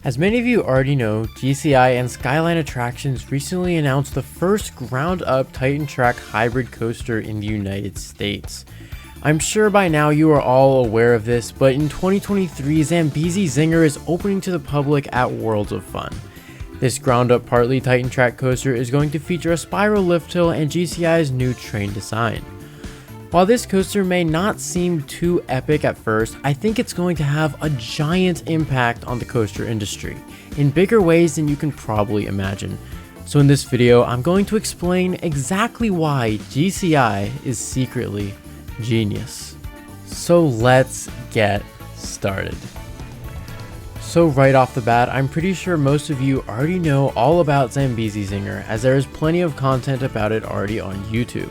As many of you already know, GCI and Skyline Attractions recently announced the first ground-up Titan Track hybrid coaster in the United States. I'm sure by now you are all aware of this, but in 2023, Zambezi Zinger is opening to the public at Worlds of Fun. This ground-up partly Titan Track coaster is going to feature a spiral lift hill and GCI's new train design. While this coaster may not seem too epic at first, I think it's going to have a giant impact on the coaster industry, in bigger ways than you can probably imagine. So in this video, I'm going to explain exactly why GCI is secretly genius. So let's get started. So right off the bat, I'm pretty sure most of you already know all about Zambezi Zinger, as there is plenty of content about it already on YouTube.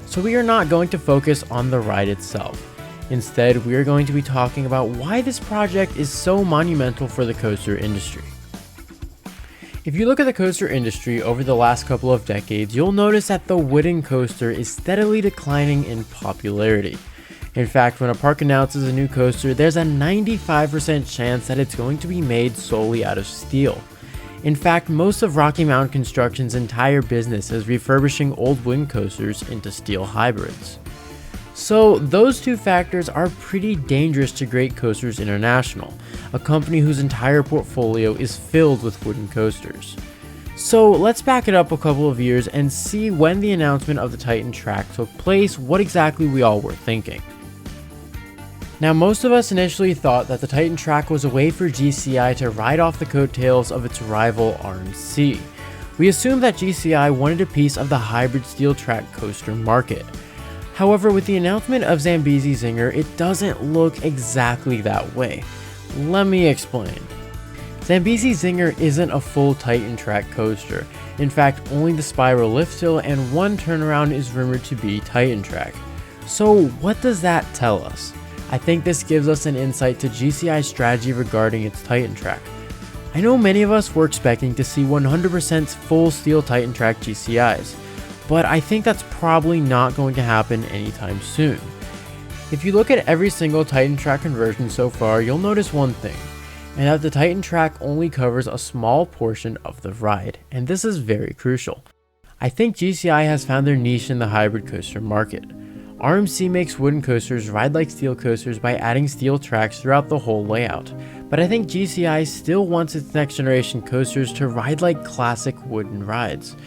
So we are not going to focus on the ride itself. Instead, we are going to be talking about why this project is so monumental for the coaster industry. If you look at the coaster industry over the last couple of decades, you'll notice that the wooden coaster is steadily declining in popularity. In fact, when a park announces a new coaster, there's a 95% chance that it's going to be made solely out of steel. In fact, most of Rocky Mountain Construction's entire business is refurbishing old wooden coasters into steel hybrids. So those two factors are pretty dangerous to Great Coasters International, a company whose entire portfolio is filled with wooden coasters. So let's back it up a couple of years and see when the announcement of the Titan Track took place, what exactly we all were thinking. Now, most of us initially thought that the Titan Track was a way for GCI to ride off the coattails of its rival RMC. We assumed that GCI wanted a piece of the hybrid steel track coaster market. However, with the announcement of Zambezi Zinger, it doesn't look exactly that way. Let me explain. Zambezi Zinger isn't a full Titan Track coaster. In fact, only the spiral lift hill and one turnaround is rumored to be Titan Track. So what does that tell us? I think this gives us an insight to GCI's strategy regarding its Titan Track. I know many of us were expecting to see 100% full steel Titan Track GCIs, but I think that's probably not going to happen anytime soon. If you look at every single Titan Track conversion so far, you'll notice one thing, and that the Titan Track only covers a small portion of the ride, and this is very crucial. I think GCI has found their niche in the hybrid coaster market. RMC makes wooden coasters ride like steel coasters by adding steel tracks throughout the whole layout, but I think GCI still wants its next generation coasters to ride like classic wooden rides.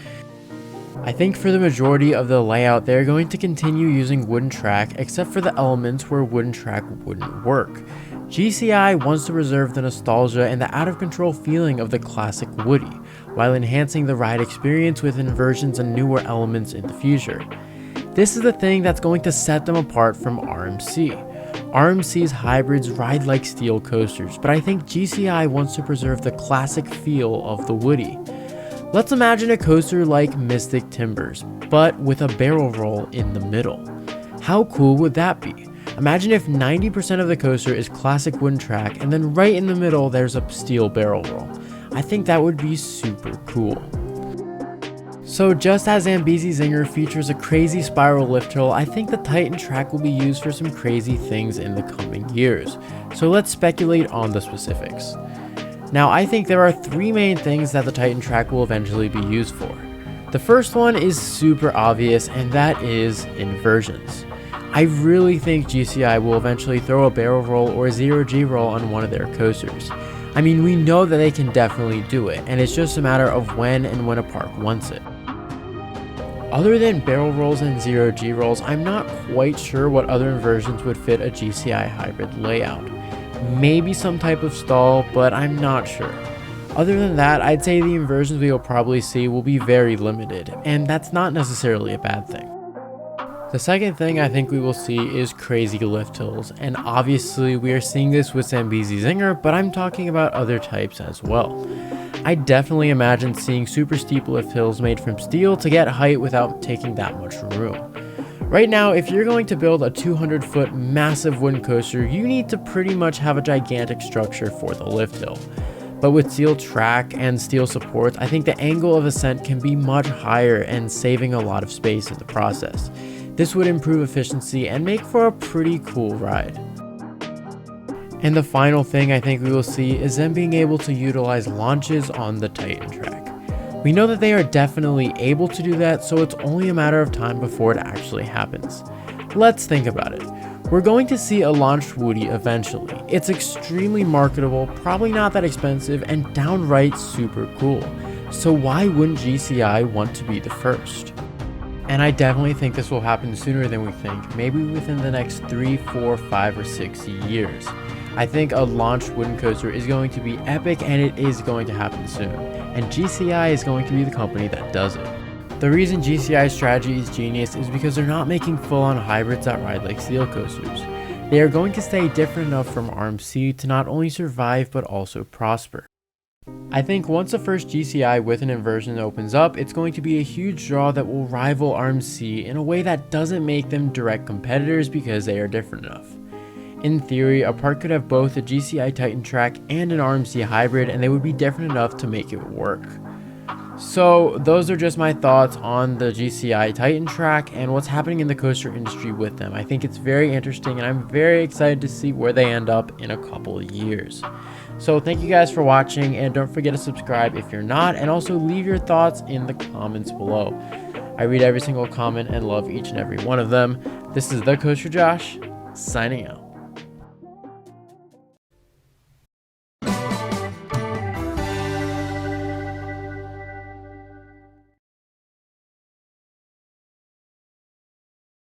I think for the majority of the layout, they're going to continue using wooden track except for the elements where wooden track wouldn't work. GCI wants to preserve the nostalgia and the out-of-control feeling of the classic Woody, while enhancing the ride experience with inversions and newer elements in the future. This is the thing that's going to set them apart from RMC. RMC's hybrids ride like steel coasters, but I think GCI wants to preserve the classic feel of the Woody. Let's imagine a coaster like Mystic Timbers, but with a barrel roll in the middle. How cool would that be? Imagine if 90% of the coaster is classic wooden track and then right in the middle there's a steel barrel roll. I think that would be super cool. So just as Zambezi Zinger features a crazy spiral lift hill, I think the Titan Track will be used for some crazy things in the coming years. So let's speculate on the specifics. Now, I think there are three main things that the Titan Track will eventually be used for. The first one is super obvious, and that is inversions. I really think GCI will eventually throw a barrel roll or a 0G roll on one of their coasters. I mean, we know that they can definitely do it, and it's just a matter of when and when a park wants it. Other than barrel rolls and 0G rolls, I'm not quite sure what other inversions would fit a GCI hybrid layout. Maybe some type of stall, but I'm not sure. Other than that, I'd say the inversions we will probably see will be very limited, and that's not necessarily a bad thing. The second thing I think we will see is crazy lift hills, and obviously we are seeing this with Zambezi Zinger, but I'm talking about other types as well. I definitely imagine seeing super steep lift hills made from steel to get height without taking that much room. Right now, if you're going to build a 200-foot massive wooden coaster, you need to pretty much have a gigantic structure for the lift hill. But with steel track and steel supports, I think the angle of ascent can be much higher and saving a lot of space in the process. This would improve efficiency and make for a pretty cool ride. And the final thing I think we will see is them being able to utilize launches on the Titan track. We know that they are definitely able to do that, so it's only a matter of time before it actually happens. Let's think about it. We're going to see a launched Woody eventually. It's extremely marketable, probably not that expensive, and downright super cool. So why wouldn't GCI want to be the first? And I definitely think this will happen sooner than we think, maybe within the next 3, 4, 5, or 6 years. I think a launched wooden coaster is going to be epic, and it is going to happen soon. And GCI is going to be the company that does it. The reason GCI's strategy is genius is because they're not making full-on hybrids that ride like steel coasters. They are going to stay different enough from RMC to not only survive but also prosper. I think once the first GCI with an inversion opens up, it's going to be a huge draw that will rival RMC in a way that doesn't make them direct competitors because they are different enough. In theory, a park could have both a GCI Titan track and an RMC hybrid, and they would be different enough to make it work. So those are just my thoughts on the GCI Titan track and what's happening in the coaster industry with them. I think it's very interesting, and I'm very excited to see where they end up in a couple of years. So thank you guys for watching, and don't forget to subscribe if you're not, and also leave your thoughts in the comments below. I read every single comment and love each and every one of them. This is the Coaster Josh, signing out.